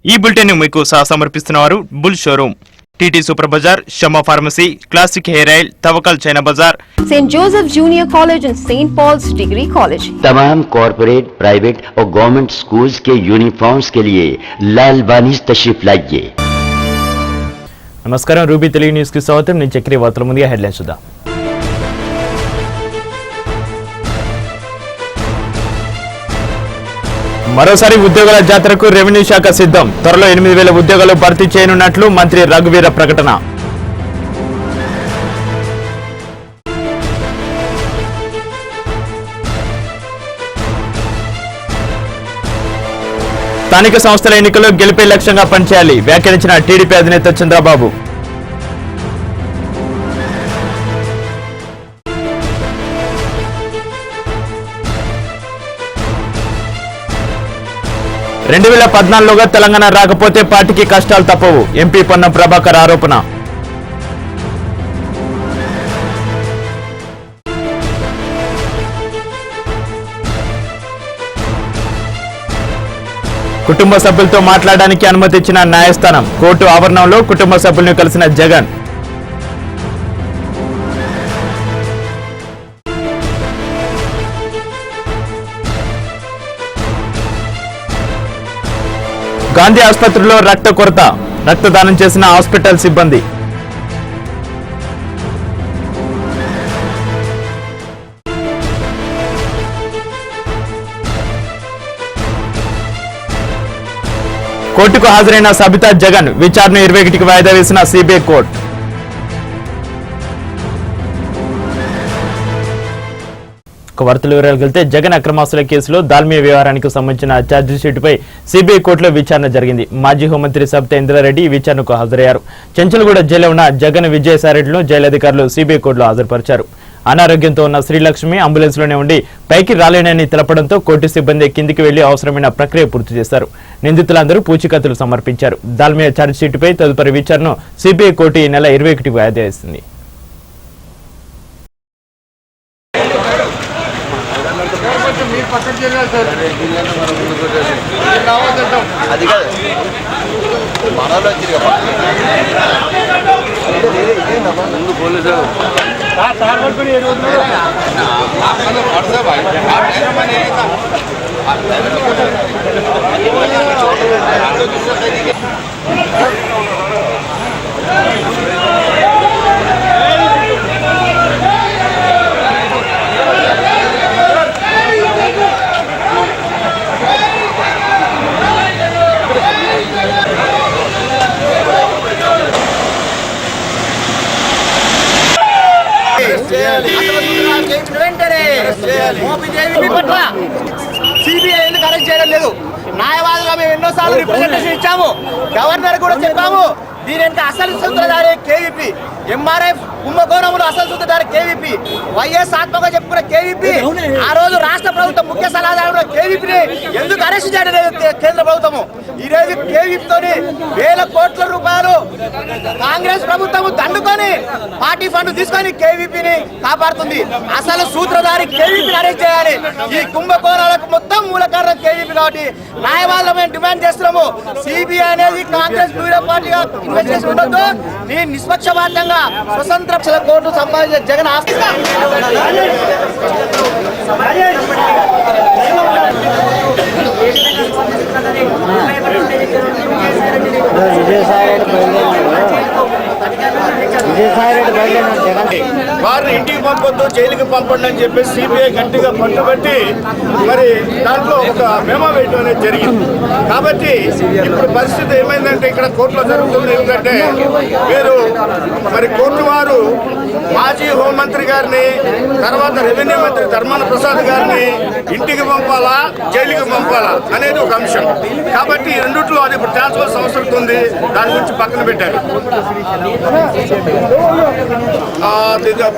ఈ బులెటిన్ మీకు సమర్పిస్తున్నారు Bull showroom, TT super Bazar, Shama pharmacy, classic hair oil, Tawakkal China Bazar, Saint Joseph junior college and Saint Paul's degree college. तमाम corporate, private और government schools के uniforms के लिए लाल बानीज तशरीफ लाइए। नमस्कार, रूबी तेलुगु न्यूज़ की स्वागतम। నేను చక్రి వార్తల ముందుగా హెడ్లైన్స్ చూద్దాం। మరోసారి ఉద్యోగుల జాతరకు రెవెన్యూ శాఖ సిద్ధం, త్వరలో 8,000 ఉద్యోగాలు భర్తీ చేయనున్నట్లు మంత్రి రఘువీర ప్రకటన। 'స్థానిక సంస్థల ఎన్నికల్లో గెలిపే లక్ష్యంగా పనిచేయాలి' వ్యాఖ్యానించిన టీడీపీ అధినేత చంద్రబాబు। "2014లోగా తెలంగాణ రాకపోతే పార్టీకి కష్టాలు తప్పవు" ఎంపీ పొన్నం ప్రభాకర్ ఆరోపణ। కుటుంబ సభ్యులతో మాట్లాడడానికి అనుమతి ఇచ్చిన న్యాయస్థానం, కోర్టు ఆవరణంలో కుటుంబ సభ్యులను కలిసిన జగన్। గాంధీ ఆసుపత్రిలో రక్త కొరత, రక్తదానం చేసిన హాస్పిటల్ సిబ్బంది। కోర్టుకు హాజరైన సబితా జగన్, విచారణ 21కి వాయిదా వేసిన సిబిఐ కోర్టు। వార్తల వివరాలకు వెళ్తే, జగన్ అక్రమాస్తుల కేసులో దాల్మియా వ్యవహారానికి సంబంధించిన ఛార్జిషీటుపై సిబిఐ కోర్టులో విచారణ జరిగింది। మాజీ హోంమంత్రి సబితా ఇంద్రారెడ్డి ఈ విచారణకు హాజరయ్యారు। చెంచల్గూడ జైల్లో ఉన్న జగన్, విజయసాయిరెడ్డిను జైలు అధికారులు సిబిఐ కోర్టులో హాజరుపరిచారు। అనారోగ్యంతో ఉన్న శ్రీలక్ష్మి అంబులెన్స్ లోనే ఉండి పైకి రాలేనని తెలపడంతో కోర్టు సిబ్బంది కిందికి వెళ్లి అవసరమైన ప్రక్రియ పూర్తి చేశారు। నిందితులందరూ పూచీకత్తులు సమర్పించారు। దాల్మియా ఛార్జిషీటుపై తదుపరి విచారణను సిబిఐ కోర్టు ఈ నెల 21కి వాయిదా వేసింది। సిబిఐ ఎందుకు అరెస్ట్ చేయడం లేదు? న్యాయవాదులుగా మేము ఎన్నోసార్లు రిప్రజెంటేషన్ ఇచ్చాము, గవర్నర్ కూడా చెప్పాము। దీని వెనుక అసలు సూత్రధారి కేవీపీ, ఎంఆర్ఐ కుంభకోణంలో అసలు సూత్రధారి కేవీపీ, వైఎస్ ఆత్మగా చెప్పుకున్న కేవీపీ, ఆ రోజు రాష్ట్ర ప్రభుత్వం ముఖ్య సలహాదారు కేవీపీని ఎందుకు అరెస్ట్ చేయడం లేదు కేంద్ర ప్రభుత్వము? ఈ రోజు కేవీపీతోని వేల కోట్ల రూపాయలు కాంగ్రెస్ ప్రభుత్వం దండుకొని పార్టీ ఫండ్ తీసుకొని కేవీపీని కాపాడుతుంది। అసలు సూత్రధారి కేవీపీని అరెస్ట్ చేయాలి। ఈ కుంభకోణాలకు మొత్తం మూల కారణం కేవీపీ కాబట్టి న్యాయవాదులు మేము డిమాండ్ చేస్తున్నాము। సిబిఐ అనేది కాంగ్రెస్ పార్టీగా ఇన్వెస్టిగేషన్ ఉండొద్దు, నేను నిష్పక్షపాతంగా స్వతంత్ర కోర్టు సంబంధించిన జగన్ ఆస్తి వారిని ఇంటికి పంపొద్దు, జైలుకి పంపండి అని చెప్పి సిబిఐ గట్టిగా పట్టుబట్టి మరి దాంట్లో ఒక మెమో వేయడం అనేది జరిగింది। కాబట్టి ఇప్పుడు పరిస్థితి ఏమైందంటే ఇక్కడ కోర్టులో జరుగుతుంది ఏంటంటే, మీరు మరి కోర్టు వారు మాజీ హోంమంత్రి గారిని, తర్వాత రెవెన్యూ మంత్రి ధర్మాన ప్రసాద్ గారిని ఇంటికి పంపాలా, జైలుకి పంపాలా అనేది ఒక అంశం। కాబట్టి ఈ రెండిట్లో అది ఇప్పుడు తేల్చవలసిన అవసరం ఉంది, దాని గురించి పక్కన పెట్టారు।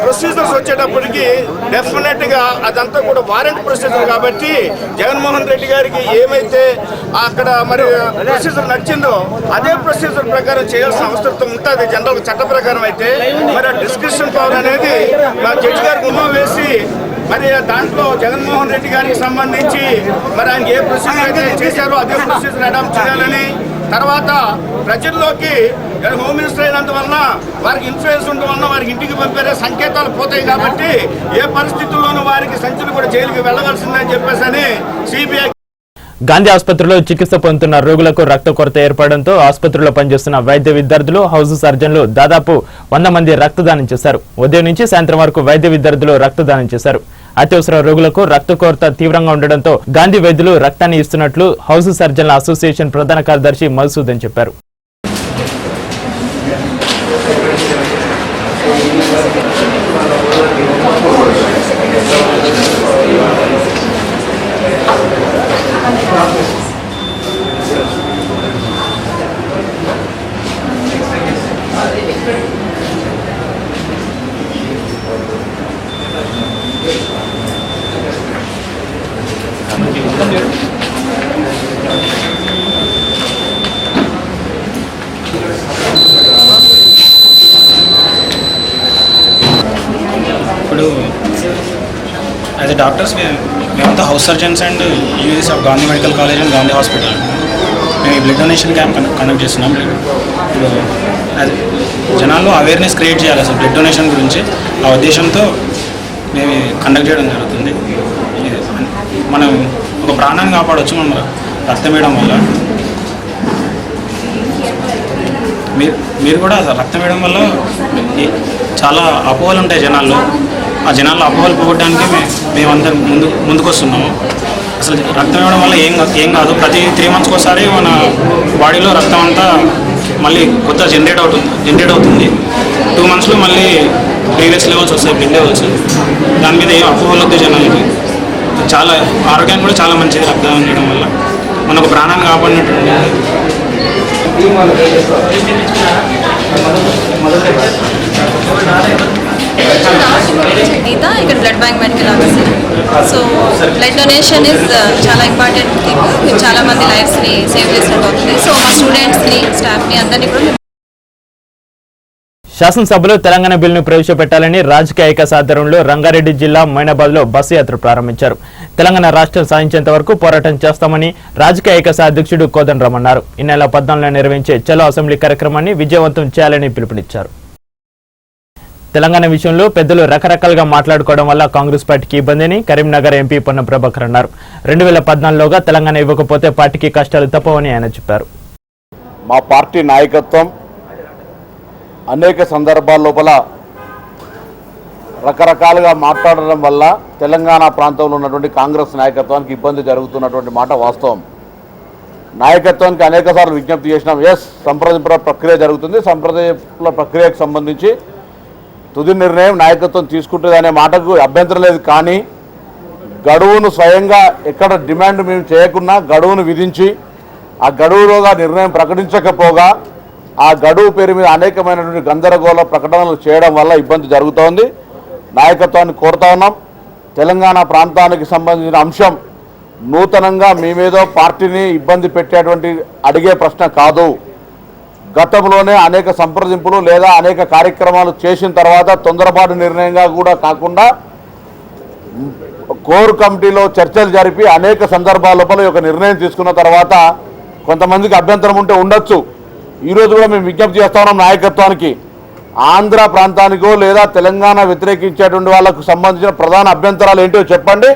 ప్రొసీజర్స్ వచ్చేటప్పటికి డెఫినెట్ గా అదంతా కూడా వారెంట్ ప్రొసీజర్ కాబట్టి జగన్మోహన్ రెడ్డి గారికి ఏమైతే అక్కడ మరి ప్రొసీజర్ నచ్చిందో అదే ప్రొసీజర్ ప్రకారం చేయాల్సిన అవసరం ఉంటుంది జనరల్ చట్ట ప్రకారం। అయితే మరి ఆ డిస్క్రిప్షన్ పవర్ అనేది మా జడ్జి గారికి ఉమ్మం వేసి మరి దాంట్లో జగన్మోహన్ రెడ్డి గారికి సంబంధించి మరి ఆయనకి ఏ ప్రొసీజర్ అయితే చేశారో అదే ప్రొసీజర్ అడాప్ట్ చేయాలని, తర్వాత ప్రజల్లోకి హోమ్ మినిస్టర్ అయినంత వలన వారికి ఇన్ఫ్లుయెన్స్ ఉండడం వలన వారికి ఇంటికి పంపే సంకేతాలు పోతాయి కాబట్టి ఏ పరిస్థితుల్లోనూ వారికి సంచులు కూడా జైలుకి వెళ్ళవలసిందని చెప్పేసి సిబిఐ. గాంధీ ఆసుపత్రిలో చికిత్స పొందుతున్న రోగులకు రక్త కొరత ఏర్పడడంతో ఆసుపత్రిలో పనిచేస్తున్న వైద్య విద్యార్థులు, హౌస్ సర్జన్లు దాదాపు 100 మంది రక్తదానం చేశారు. ఉదయం నుంచి సాయంత్రం వరకు వైద్య విద్యార్థులు రక్తదానం చేశారు. అత్యవసర రోగులకు రక్త కొరత తీవ్రంగా ఉండడంతో గాంధీ వైద్యులు రక్తాన్ని ఇస్తున్నట్లు హౌస్ సర్జన్ల అసోసియేషన్ ప్రధాన కార్యదర్శి మధుసూదన్ చెప్పారు. ఇప్పుడు యాజ్ ఎ డాక్టర్స్ మేమంతా house surgeons and US of Gandhi medical college and Gandhi hospital మేము ఈ బ్లడ్ డొనేషన్ క్యాంప్ కండక్ట్ చేస్తున్నాం. ఇప్పుడు జనాల్లో అవేర్నెస్ క్రియేట్ చేయాలి అసలు బ్లడ్ డొనేషన్ గురించి. ఆ ఉద్దేశంతో మేము కండక్ట్ చేయడం జరుగుతుంది. మనం ఒక ప్రాణాన్ని కాపాడవచ్చు మనం రక్తం వేయడం వల్ల. మీరు కూడా రక్తం వేయడం వల్ల చాలా అపోహలు ఉంటాయి జనాల్లో. ఆ జనాల్లో అపోహలు పోగొట్టడానికి మేమందరం ముందుకు వస్తున్నాము. అసలు రక్తం ఇవ్వడం వల్ల ఏం కాదు. ప్రతి 3 monthsకి ఒకసారి మన బాడీలో రక్తం అంతా మళ్ళీ కొత్త జనరేట్ అవుతుంది. 2 monthsలో మళ్ళీ ప్రీవియస్ లెవెల్స్ వస్తాయి, బ్లడ్ లెవెల్స్. దాని మీద ఏం అపోహలు వద్దు జనాలకి. చాలా ఆరోగ్యానికి కూడా చాలా మంచిది రక్తదానం చేయడం వల్ల. మనకు ప్రాణాన్ని కాపాడినట్టు. గీత ఇక్కడ blood bank medical officer. So blood donation is చాలా ఇంపార్టెంట్ థింగ్. చాలా మంది లైఫ్స్ని సేవ్ చేసినట్టు అవుతుంది. సో మా స్టూడెంట్స్ని, స్టాఫ్ని అందరినీ కూడా శాసనసభలో తెలంగాణ బిల్లును ప్రవేశపెట్టాలని రాజకీయ ఐక్య ఆధ్వర్యంలో రంగారెడ్డి జిల్లా మైనాబాద్లో బస్సు యాత్ర ప్రారంభించారు. తెలంగాణ రాష్ట్రం సాధించేంత వరకు పోరాటం చేస్తామని రాజకీయ ఐక్య అధ్యక్షుడు కోదండరామ్ అన్నారు. ఈ నెల 14న నిర్వహించే చలో అసెంబ్లీ కార్యక్రమాన్ని విజయవంతం చేయాలని పిలుపునిచ్చారు. తెలంగాణ విషయంలో పెద్దలు రకరకాలుగా మాట్లాడుకోవడం వల్ల కాంగ్రెస్ పార్టీకి ఇబ్బందని కరీంనగర్ ఎంపీ పొన్నం ప్రభాకర్ అన్నారు. 2014లోగా తెలంగాణ ఇవ్వకపోతే పార్టీకి కష్టాలు తప్పవని ఆయన చెప్పారు. మా పార్టీ నాయకత్వం అనేక సందర్భాల లోపల రకరకాలుగా మాట్లాడడం వల్ల తెలంగాణ ప్రాంతంలో ఉన్నటువంటి కాంగ్రెస్ నాయకత్వానికి ఇబ్బంది జరుగుతున్నటువంటి మాట వాస్తవం. నాయకత్వానికి అనేక సార్లు విజ్ఞప్తి చేసినాం. సంప్రదింపుల ప్రక్రియ జరుగుతుంది. సంప్రదింపుల ప్రక్రియకు సంబంధించి తుది నిర్ణయం నాయకత్వం తీసుకుంటుందనే మాటకు అభ్యంతరం లేదు. కానీ గడువును స్వయంగా ఎక్కడ డిమాండ్ మేము చేయకున్నా గడువును విధించి ఆ గడువులోగా నిర్ణయం ప్రకటించకపోగా ఆ గడువు పేరు మీద అనేకమైనటువంటి గందరగోళ ప్రకటనలు చేయడం వల్ల ఇబ్బంది జరుగుతోంది. నాయకత్వాన్ని కోరుతా ఉన్నాం. తెలంగాణ ప్రాంతానికి సంబంధించిన అంశం నూతనంగా మేమేదో పార్టీని ఇబ్బంది పెట్టేటువంటి అడిగే ప్రశ్న కాదు. గతంలోనే అనేక సంప్రదింపులు లేదా అనేక కార్యక్రమాలు చేసిన తర్వాత తొందరపాటు నిర్ణయంగా కూడా కాకుండా కోర్ కమిటీలో చర్చలు జరిపి అనేక సందర్భాల లోపల ఒక నిర్ణయం తీసుకున్న తర్వాత కొంతమందికి అభ్యంతరం ఉంటే ఉండొచ్చు. ఈరోజు కూడా మేము విజ్ఞప్తి చేస్తా ఉన్నాం నాయకత్వానికి, ఆంధ్ర ప్రాంతానికో లేదా తెలంగాణ వ్యతిరేకించేటువంటి వాళ్ళకు సంబంధించిన ప్రధాన అభ్యంతరాలు ఏంటో చెప్పండి.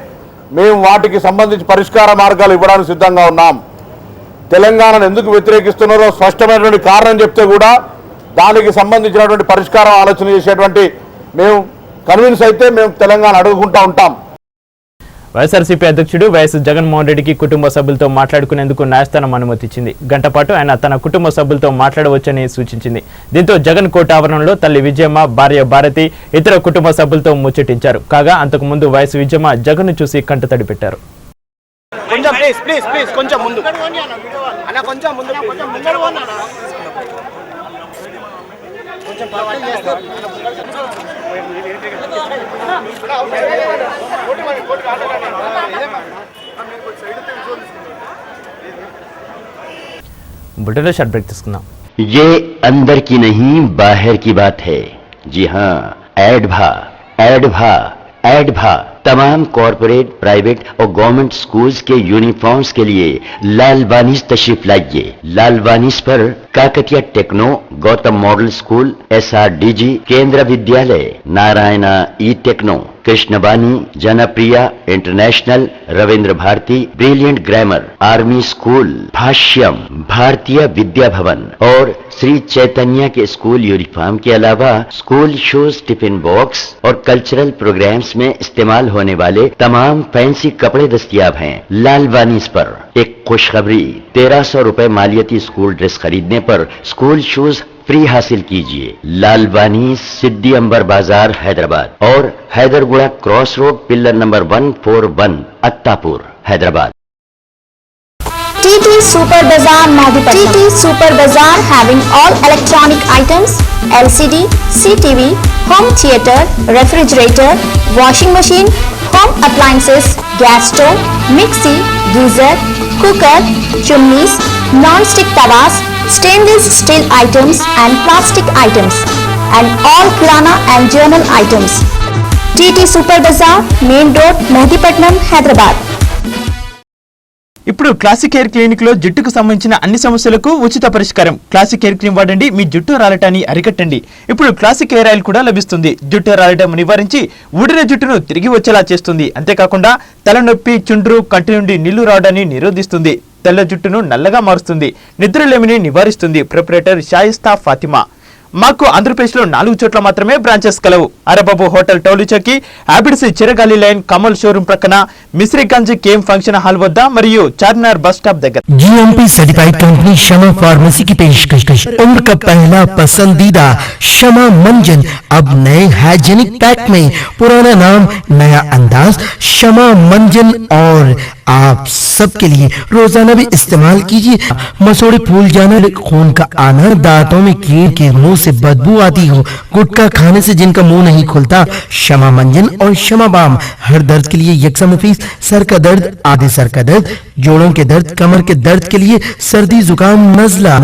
మేము వాటికి సంబంధించి పరిష్కార మార్గాలు ఇవ్వడానికి సిద్ధంగా ఉన్నాం. తెలంగాణను ఎందుకు వ్యతిరేకిస్తున్నారో స్పష్టమైనటువంటి కారణం చెప్తే కూడా దానికి సంబంధించినటువంటి పరిష్కారం ఆలోచన చేసేటువంటి మేము కన్విన్స్ అయితే మేము తెలంగాణ అడుగుకుంటూ ఉంటాం. వైఎస్ఆర్సీపీ అధ్యక్షుడు వైఎస్ జగన్మోహన్ రెడ్డికి కుటుంబ సభ్యులతో మాట్లాడుకునేందుకు న్యాయస్థానం అనుమతిచ్చింది. గంట పాటు ఆయన తన కుటుంబ సభ్యులతో మాట్లాడవచ్చని సూచించింది. దీంతో జగన్ కోర్టు ఆవరణలో తల్లి విజయమ్మ, భార్య భారతి, ఇతర కుటుంబ సభ్యులతో ముచ్చటించారు. కాగా అంతకుముందు వైఎస్ విజయమ్మ జగన్ చూసి కంటతడి పెట్టారు. बुलेटिन शॉर्ट ब्रेक తీసుకుందాం. ये अंदर की नहीं बाहर की बात है. जी हाँ, एडभा तमाम कॉरपोरेट, प्राइवेट और गवर्नमेंट स्कूल्स के यूनिफॉर्म्स के लिए लालवानीस तशरीफ लाइए। लालवानीस पर Kakatiya techno, Gautam model school, SRDG, Kendra Vidyalaya, Narayana e techno, Krishnaveni, Janapriya international, Ravindra Bharati, brilliant grammar, army school, Bhashyam, Bharatiya Vidya भवन और श्री चैतन्य के स्कूल यूनिफॉर्म के अलावा स्कूल शूज, टिफिन बॉक्स और कल्चरल प्रोग्राम्स में इस्तेमाल होने वाले तमाम फैंसी कपड़े दस्तयाब हैं। लालवानीस पर एक खुशखबरी, 1300 रुपए मालियती स्कूल ड्रेस खरीदने पर स्कूल शूज फ्री हासिल कीजिए। लालवानी, सिद्दी अंबर बाजार, हैदराबाद और Hyderguda cross road, pillar number 141, Attapur, Hyderabad. TT Super Bazaar Madhupatnam. TT Super Bazaar having all electronic items, LCD, CTV, home theater, refrigerator, washing machine, home appliances, gas stove, mixie, geyser, cooker, chimneys, non-stick tawas, stainless steel items and plastic items, and all kirana and journal items. TT Super Bazaar, Main Road, Madhupatnam, Hyderabad. ఇప్పుడు classic hair clinic లో జుట్టుకు సంబంధించిన అన్ని సమస్యలకు ఉచిత పరిష్కారం. Classic hair cream వాడండి, మీ జుట్టు రాలటాన్ని అరికట్టండి. ఇప్పుడు క్లాసిక్ హెయిర్ ఆయిల్ కూడా లభిస్తుంది. జుట్టు రాలటం నివారించి ఊడిన జుట్టును తిరిగి వచ్చేలా చేస్తుంది. అంతేకాకుండా తలనొప్పి, చుండ్రు, కంటి నుండి నీళ్లు రావడాన్ని నిరోధిస్తుంది. తెల్ల జుట్టును నల్లగా మారుస్తుంది. నిద్రలేమిని నివారిస్తుంది. ప్రొపరేటర్ షాయిస్తా ఫాతిమా. మాకు ఆంధ్రప్రదేశ్లో 4 చోట్ల మాత్రమే బ్రాంచెస్ కలవు. అరబాబు హోటల్ టౌలిచౌకి, ఆబిడ్సి చిరగాలి లైన్, కమల్ షోరూం ప్రక్కన, మిశ్రీగంజ్ కేఎం ఫంక్షన్ హాల్ వద్ద మరియు చార్మినార్ బస్ స్టాప్ దగ్గర. GMP सर्टिफाइड कंपनी शमा फार्मेसी की पेशकश। उम्र का पहला पसंदीदा शमा मंजन अब नए हाइजेनिक पैक में, पुराना नाम नया अंदाज, शमा मंजन और आप सबके लिए रोजाना भी इस्तेमाल कीजिए। मसूड़े फूल जाना, खून का आना, दांतों में कीड़ के मुंह से बदबू आती हो, गुटखा खाने से जिनका मुंह नहीं खुलता, शमा मंजन और शमा बाम हर दर्द के लिए यकसा मुफीस। सर का दर्द, आधे सर का दर्द, जोड़ों के दर्द, कमर के दर्द के लिए, सर्दी, जुकाम, नजला,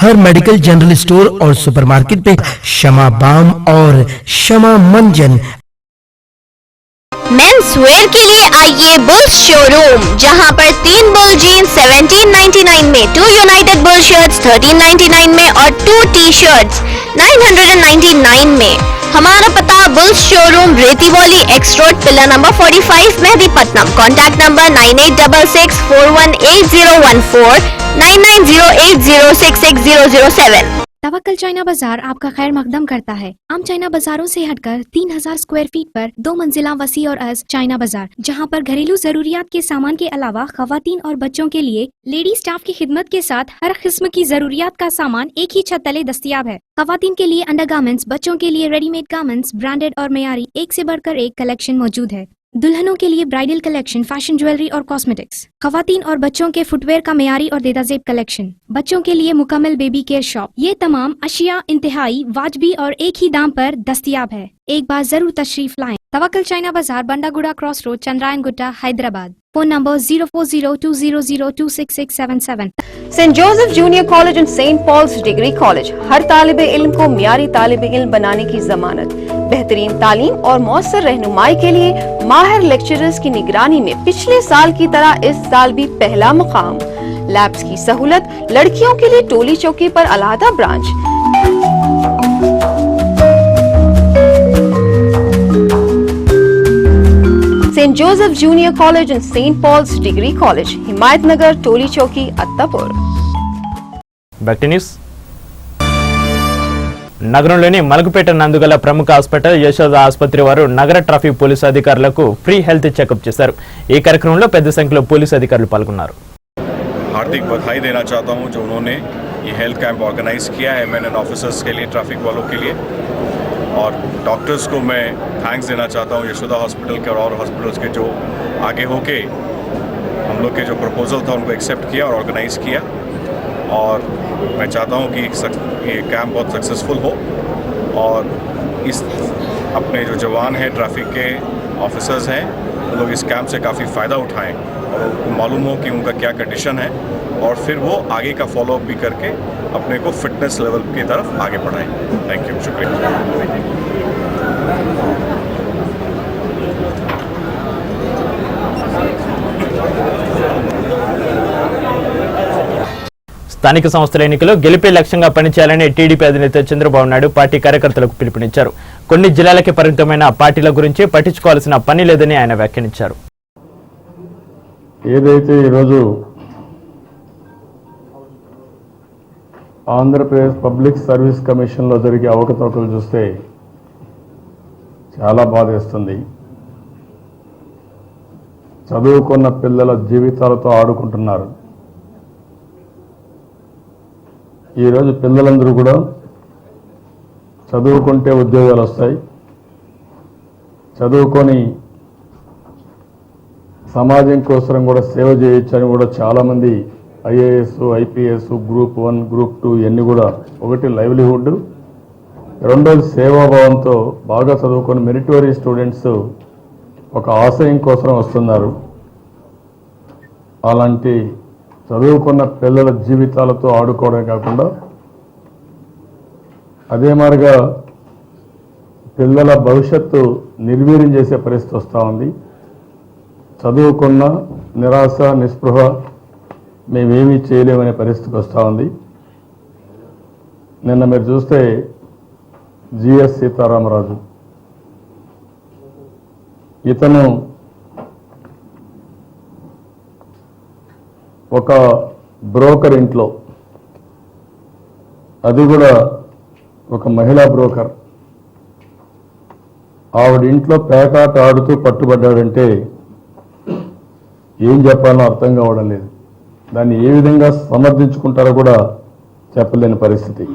हर मेडिकल, जनरल स्टोर और सुपरमार्केट पे शमा बाम और शमा मंजन। मेंस वेयर के लिए आइए बुल्स शोरूम, जहां पर 3 बुल जीन्स 1799 में, 2 यूनाइटेड बुल शर्ट्स 1399 में और 2 टी-शर्ट्स 999 में। हमारा पता Bulls showroom, Rethibowli X road, pillar number 45, Mehdipatnam. Contact number 9866418014, 9908066007। Tawakkal China Bazaar आपका खैर मकदम करता है। आम चाइना बाजारों से हटकर 3000 स्क्वायर फीट पर 2 मंजिला वसी और अज चाइना बाजार, जहां पर घरेलू जरूरियात के सामान के अलावा खवातीन और बच्चों के लिए लेडी स्टाफ की खिदमत के साथ हर किस्म की जरूरियात का सामान एक ही छत तले दस्तयाब है। खवातीन के लिए अंडरगारमेंट्स, बच्चों के लिए रेडीमेड गारमेंट्स, ब्रांडेड और मयारी एक से बढ़कर एक कलेक्शन मौजूद है। दुल्हनों के लिए ब्राइडल कलेक्शन, फैशन ज्वेलरी और कॉस्मेटिक्स, खवातीन और बच्चों के फुटवेयर का मयारी और देदाजेब कलेक्शन, बच्चों के लिए मुकम्मल बेबी केयर शॉप। ये तमाम अशिया इंतहाई वाजबी और एक ही दाम पर दस्तयाब है। एक बार जरूर तशरीफ लाएं। Tawakkal China Bazaar, Bandaguda cross road, Chandrayan Gutta, Hyderabad. Phone number 040200266777। Saint Joseph junior college and Saint Paul's degree college हर तालिबे इल्म को मियारी तालिबे इल्म बनाने की जमानत। बेहतरीन तालीम और मौसर रहनुमाई के लिए माहिर लेक्चरर्स की निगरानी में पिछले साल की तरह इस साल भी पहला मुकाम। लैब्स की सहूलत, लड़कियों के लिए टोली चौकी पर अलहदा branch. Saint Joseph junior college and Saint Paul's degree college, Himayat Nagar, Toli Chowki, Attapur. Back to news. నగరంలోని మలకుపేట నందుగల ప్రముఖ హాస్పిటల్ యశోద ఆసుపత్రి వారు నగర ట్రాఫిక్ పోలీసు అధికారులకు ఫ్రీ హెల్త్ చెకప్ చేశారు. ఈ కార్యక్రమంలో పెద్ద సంఖ్యలో పోలీసు అధికారులు పాల్గొన్నారు. हार्दिक बधाई देना चाहता हूं जो उन्होंने ये हेल्थ कैंप ऑर्गेनाइज किया है एमएनएन ऑफिसर्स के लिए, ट्रैफिक वालों के लिए, और डॉक्टर्स को मैं थैंक्स देना चाहता हूं यशोदा हॉस्पिटल के और हॉस्पिटल्स के जो आगे होके हम लोग के जो प्रपोजल था उनको एक्सेप्ट किया और ऑर्गेनाइज किया। और मैं चाहता हूं कि ये कैंप बहुत सक्सेसफुल हो और इस अपने जो जवान हैं, ट्रैफिक के ऑफिसर्स हैं, वो लोग इस कैंप से काफ़ी फ़ायदा उठाएं और उनको मालूम हो कि उनका क्या कंडीशन है और फिर वो आगे का फॉलोअप भी करके अपने को फिटनेस लेवल की तरफ आगे बढ़ाएं। थैंक यू, शुक्रिया। స్థానిక సంస్థల ఎన్నికల్లో గెలిపే లక్ష్యంగా పనిచేయాలని టీడీపీ అధినేత చంద్రబాబు నాయుడు పార్టీ కార్యకర్తలకు పిలుపునిచ్చారు. కొన్ని జిల్లాలకే పరిమితమైన పార్టీల గురించి పట్టించుకోవాల్సిన పని లేదని ఆయన వ్యాఖ్యానించారు. ఏదైతే ఈరోజు ఆంధ్రప్రదేశ్ పబ్లిక్ సర్వీస్ కమిషన్లో జరిగే అవకతవకలు చూస్తే చాలా బాధేస్తుంది. చదువుకున్న పిల్లల జీవితాలతో ఆడుకుంటున్నారు. ఈరోజు పిల్లలందరూ కూడా చదువుకుంటే ఉద్యోగాలు వస్తాయి, చదువుకొని సమాజం కోసం కూడా సేవ చేయొచ్చని కూడా చాలామంది ఐఏఎస్, ఐపీఎస్, గ్రూప్ 1, గ్రూప్ 2 ఇవన్నీ కూడా ఒకటి లైవ్లీహుడ్, రెండోది సేవాభావంతో బాగా చదువుకొని మెరిటరీ స్టూడెంట్స్ ఒక ఆశయం కోసం వస్తున్నారు. అలాంటి చదువుకున్న పిల్లల జీవితాలతో ఆడుకోవడమే కాకుండా అదే మాదిరిగా పిల్లల భవిష్యత్తు నిర్వీర్యం చేసే పరిస్థితి వస్తూ ఉంది. చదువుకున్న నిరాశ, నిస్పృహ, మేమేమీ చేయలేమనే పరిస్థితికి వస్తూ ఉంది. నిన్న మీరు చూస్తే జిఎస్ సీతారామరాజు ఇతను ఒక బ్రోకర్ ఇంట్లో, అది కూడా ఒక మహిళా బ్రోకర్, ఆవిడ ఇంట్లో పేకాట ఆడుతూ పట్టుబడ్డాడంటే ఏం చెప్పాలో అర్థం కావడం లేదు. దాన్ని ఏ విధంగా సమర్థించుకుంటారో కూడా చెప్పలేని పరిస్థితి.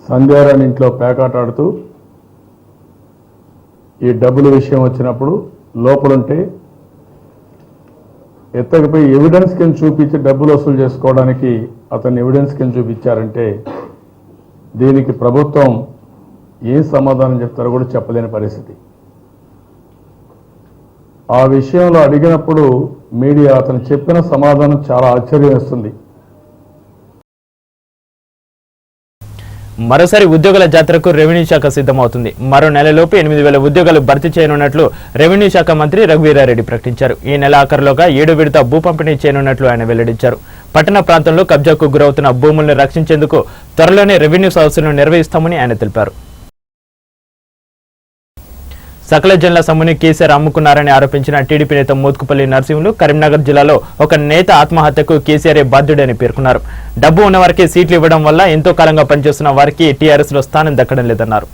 సంధ్యారాణి ఇంట్లో పేకాట ఆడుతూ ఈ డబ్బుల విషయం వచ్చినప్పుడు లోపలుంటే ఎత్తకపోయి ఎవిడెన్స్ కింద చూపించి డబ్బులు వసూలు చేసుకోవడానికి అతన్ని ఎవిడెన్స్ కింద చూపించారంటే దీనికి ప్రభుత్వం ఏం సమాధానం చెప్తారో కూడా చెప్పలేని పరిస్థితి. ఆ విషయంలో అడిగినప్పుడు మీడియా అతను చెప్పిన సమాధానం చాలా ఆశ్చర్యం వేస్తుంది. మరోసారి ఉద్యోగుల జాతరకు రెవెన్యూ శాఖ సిద్ధమవుతుంది. మరో నెలలోపు 8,000 ఉద్యోగాలు భర్తీ చేయనున్నట్లు రెవెన్యూ శాఖ మంత్రి రఘువీరారెడ్డి ప్రకటించారు. ఈ నెల ఆఖరులోగా 7వ విడత భూ పంపిణీ చేయనున్నట్లు ఆయన వెల్లడించారు. పట్టణ ప్రాంతంలో కబ్జాకు గురవుతున్న భూములను రక్షించేందుకు త్వరలోనే రెవెన్యూ సదస్సులను నిర్వహిస్తామని ఆయన తెలిపారు. సకల జనుల సొమ్ముని కేసీఆర్ అమ్ముకున్నారని ఆరోపించిన టీడీపీ నేత మోత్కుపల్లి నరసింహులు కరీంనగర్ జిల్లాలో ఒక నేత ఆత్మహత్యకు కేసీఆర్ బాధ్యుడని పేర్కొన్నారు. డబ్బు ఉన్న వారికి సీట్లు ఇవ్వడం వల్ల ఎంతో కాలంగా పనిచేస్తున్న వారికి టీఆర్ఎస్ లో స్థానం దక్కడం లేదన్నారు.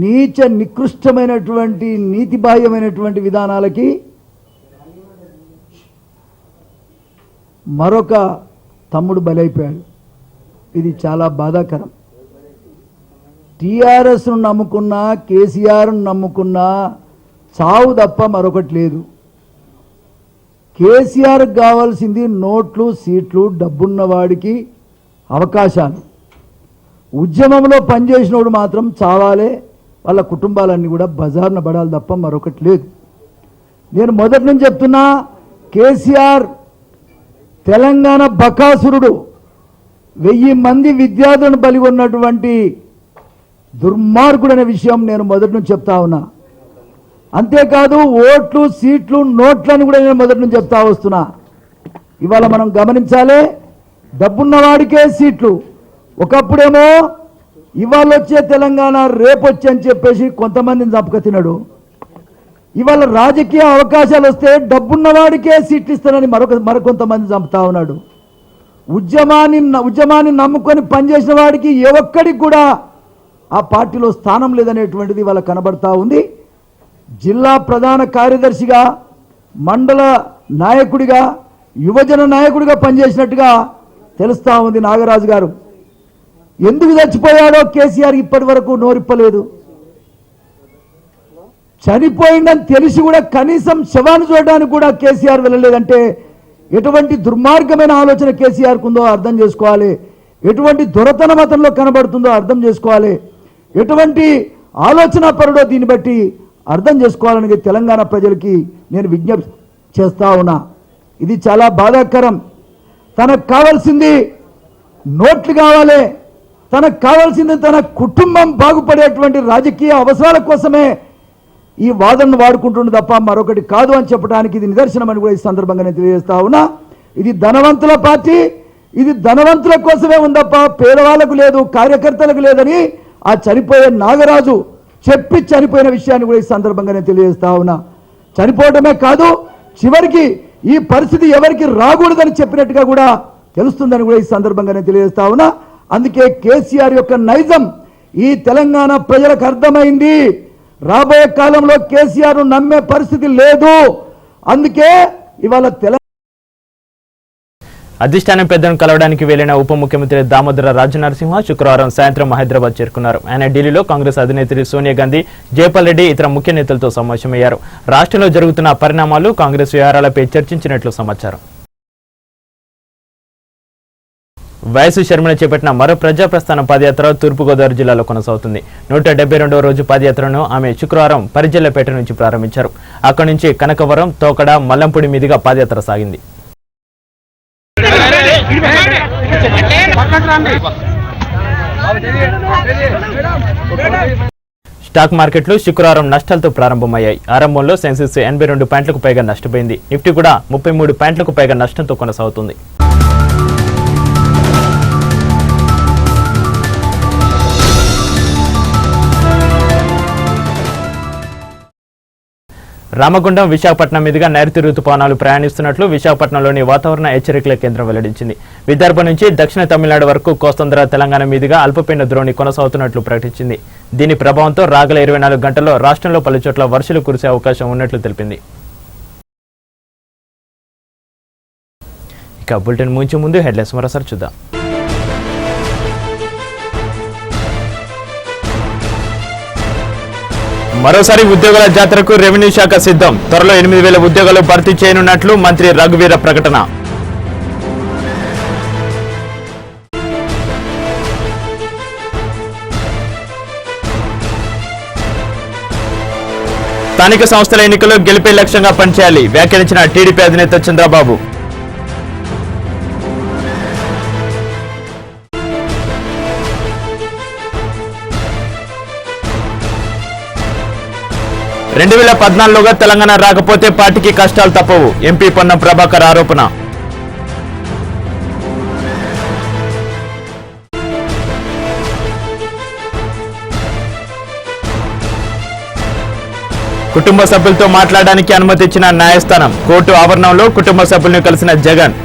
నీచ నికృష్టమైనటువంటి నీతిబాహ్యమైనటువంటి విధానాలకి మరొక తమ్ముడు బలైపోయాడు. ఇది చాలా బాధాకరం. టీఆర్ఎస్ను నమ్ముకున్నా, కేసీఆర్ను నమ్ముకున్నా చావు తప్ప మరొకటి లేదు. కేసీఆర్కి కావాల్సింది నోట్లు, సీట్లు, డబ్బున్నవాడికి అవకాశాలు. ఉద్యమంలో పనిచేసినోడు మాత్రం చావాలే, వాళ్ళ కుటుంబాలన్నీ కూడా బజార్న పడాలి తప్ప మరొకటి లేదు. నేను మొదటి నుంచి చెప్తున్నా, కేసీఆర్ తెలంగాణ బకాసురుడు. 1000 మంది విద్యార్థులను బలిగొన్నటువంటి దుర్మార్గుడు అనే విషయం నేను మొదటి నుంచి చెప్తా ఉన్నా. అంతేకాదు ఓట్లు, సీట్లు, నోట్లను కూడా నేను మొదటి నుంచి చెప్తా వస్తున్నా. ఇవాళ మనం గమనించాలి, డబ్బున్నవాడికే సీట్లు. ఒకప్పుడేమో ఇవాళ వచ్చే తెలంగాణ రేపొచ్చి అని చెప్పేసి కొంతమందిని చంపక తినడు. ఇవాళ రాజకీయ అవకాశాలు వస్తే డబ్బున్నవాడికే సీట్లు ఇస్తానని మరికొంతమంది చంపుతా ఉన్నాడు. ఉద్యమాన్ని నమ్ముకొని పనిచేసిన వాడికి ఏ ఒక్కడికి కూడా ఆ పార్టీలో స్థానం లేదనేటువంటిది వాళ్ళ కనబడతా ఉంది. జిల్లా ప్రధాన కార్యదర్శిగా, మండల నాయకుడిగా, యువజన నాయకుడిగా పనిచేసినట్టుగా తెలుస్తా ఉంది నాగరాజు గారు. ఎందుకు చచ్చిపోయాడో కేసీఆర్ ఇప్పటి వరకు నోరిప్పలేదు. చనిపోయిందని తెలిసి కూడా కనీసం శవాన్ని చూడడానికి కూడా కేసీఆర్ వెళ్ళలేదంటే ఎటువంటి దుర్మార్గమైన ఆలోచన కేసీఆర్కు ఉందో అర్థం చేసుకోవాలి. ఎటువంటి దొరతనం అతనిలో కనబడుతుందో అర్థం చేసుకోవాలి. ఎటువంటి ఆలోచన పరుడో దీన్ని బట్టి అర్థం చేసుకోవాలని తెలంగాణ ప్రజలకి నేను విజ్ఞప్తి చేస్తా ఉన్నా. ఇది చాలా బాధాకరం. తనకు కావాల్సింది నోట్లు కావాలి, తనకు కావాల్సింది తన కుటుంబం బాగుపడేటువంటి రాజకీయ అవసరాల కోసమే ఈ వాదనను వాడుకుంటుంది తప్ప మరొకటి కాదు అని చెప్పడానికి ఇది నిదర్శనమని కూడా ఈ సందర్భంగా నేను తెలియజేస్తా ఉన్నా. ఇది ధనవంతుల పార్టీ, ఇది ధనవంతుల కోసమే ఉందప్ప పేదవాళ్లకు లేదు, కార్యకర్తలకు లేదని ఆ చనిపోయే నాగరాజు చెప్పి చనిపోయిన విషయాన్ని కూడా ఈ సందర్భంగా నేను తెలియజేస్తా ఉన్నా. చనిపోవడమే కాదు, చివరికి ఈ పరిస్థితి ఎవరికి రాకూడదని చెప్పినట్టుగా కూడా తెలుస్తుందని కూడా ఈ సందర్భంగా నేను తెలియజేస్తా ఉన్నా. అందుకే కేసీఆర్ యొక్క నైజం ఈ తెలంగాణ ప్రజలకు అర్థమైంది. రాబోయే కాలంలో కేసీఆర్ నమ్మే పరిస్థితి లేదు. అందుకే ఇవాళ అధిష్టానం పెద్దను కలవడానికి వెళ్లిన ఉప ముఖ్యమంత్రి దామోదర రాజనరసింహ శుక్రవారం సాయంత్రం హైదరాబాద్ చేరుకున్నారు. ఆయన ఢిల్లీలో కాంగ్రెస్ అధినేత్రి సోనియా గాంధీ, జైపాల్ రెడ్డి ఇతర ముఖ్య నేతలతో సమావేశమయ్యారు. రాష్ట్రంలో జరుగుతున్న పరిణామాలు, కాంగ్రెస్ వ్యవహారాలపై చర్చించినట్లు సమాచారం. వైఎస్ షర్మిల చేపట్టిన మరో ప్రజాప్రస్థానం పాదయాత్ర తూర్పుగోదావరి జిల్లాలో కొనసాగుతుంది. 172వ రోజు పాదయాత్రను ఆమె శుక్రవారం పరిజల్లపేట నుంచి ప్రారంభించారు. అక్కడి నుంచి కనకవరం, తోకడ, మల్లంపూడి మీదుగా పాదయాత్ర సాగింది. స్టాక్ మార్కెట్లు శుక్రవారం నష్టాలతో ప్రారంభమయ్యాయి. ఆరంభంలో సెన్సెక్స్ 82 పాయింట్లకు పైగా నష్టపోయింది. నిఫ్టీ కూడా 33 పాయింట్లకు పైగా నష్టంతో కొనసాగుతుంది. రామగుండం, విశాఖపట్నం మీదుగా నైరుతి రుతుపవనాలు ప్రయాణిస్తున్నట్లు విశాఖపట్నంలోని వాతావరణ హెచ్చరికల కేంద్రం వెల్లడించింది. విదర్భ నుంచి దక్షిణ తమిళనాడు వరకు కోస్తాంధ్ర, తెలంగాణ మీదుగా అల్పపీడన ద్రోణి కొనసాగుతున్నట్లు ప్రకటించింది. దీని ప్రభావంతో రాగల 24 గంటల్లో రాష్ట్రంలో పలుచోట్ల వర్షాలు కురిసే అవకాశం ఉన్నట్లు తెలిపింది. ఇక బులెటిన్ ముగించే ముందు హెడ్లైన్స్ మరోసారి చూద్దాం. మరోసారి ఉద్యోగుల జాతరకు రెవెన్యూ శాఖ సిద్ధం. త్వరలో 8,000 ఉద్యోగాలు భర్తీ చేయనున్నట్లు మంత్రి రఘువీర ప్రకటన. స్థానిక సంస్థల ఎన్నికల్లో గెలిపే లక్ష్యంగా పనిచేయాలి వ్యాఖ్యానించిన టీడీపీ అధినేత చంద్రబాబు. రెండు 2014లోగా తెలంగాణ రాకపోతే పార్టీకి కష్టాలు తప్పవు ఎంపీ పొన్నం ప్రభాకర్ ఆరోపణ. కుటుంబ సభ్యులతో మాట్లాడడానికి అనుమతి ఇచ్చిన న్యాయస్థానం. కోర్టు ఆవరణంలో కుటుంబ సభ్యులను కలిసిన జగన్.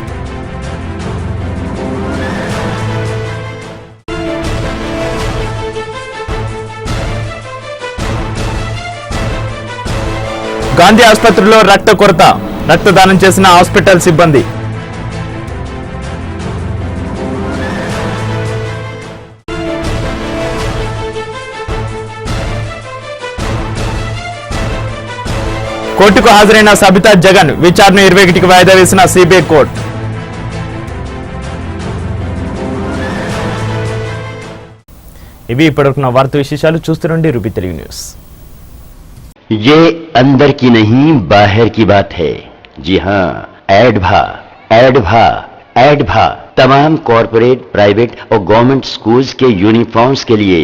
గాంధీ ఆసుపత్రిలో రక్త కొరత, రక్తదానం చేసిన హాస్పిటల్ సిబ్బంది. కోర్టుకు హాజరైన సబితా జగన్, విచారణ 21కి వాయిదా వేసిన సిబిఐ కోర్టు. ఇవి ఇప్పటివరకున్న వార్తా విశేషాలు. చూస్తుండండి రూబీ తెలుగు న్యూస్. ये अंदर की नहीं बाहर की बात है. जी हाँ, एडभा एडभा एडभा तमाम कॉरपोरेट, प्राइवेट और गवर्नमेंट स्कूल्स के यूनिफॉर्म्स के लिए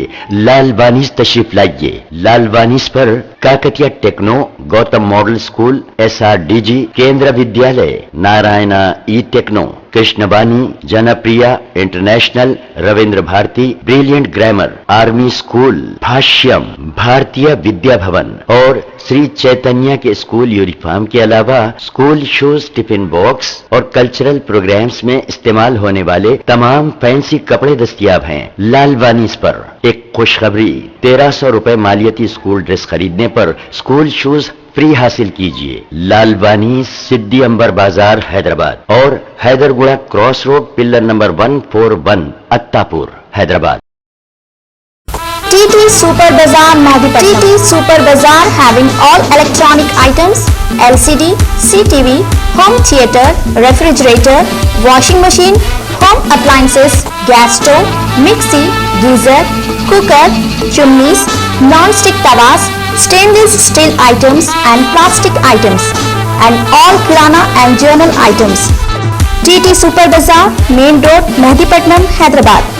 लालवानीस तशरीफ लाइए. लालवानीस पर Kakatiya techno, Gautam model school, SRDG, Kendra Vidyalaya, Narayana e techno, Krishnaveni, Janapriya international, Ravindra Bharati, brilliant grammar, army school, Bhashyam, Bharatiya Vidya भवन और श्री चैतन्य के स्कूल यूनिफॉर्म के अलावा स्कूल शूज, टिफिन बॉक्स और कल्चरल प्रोग्राम्स में इस्तेमाल होने वाले तमाम फैंसी कपड़े दस्तयाब हैं. लालवानीस पर एक खुशखबरी, 1300 रुपए मालियती स्कूल ड्रेस खरीदने पर स्कूल शूज फ्री हासिल कीजिए. लालवानी, सिद्दी अंबर बाजार, हैदराबाद और Hyderguda cross road, pillar number 141, Attapur, Hyderabad. TT Super Bazaar Madhipatnam. TT Super Bazaar having all electronic items, LCD, CTV, home theater, refrigerator, washing machine, home appliances, gas stove, mixie, geyser, cooker, chimneys, non-stick tawas, stainless steel items and plastic items, and all kirana and journal items. TT Super Bazaar, Main Road, Madhipatnam, Hyderabad.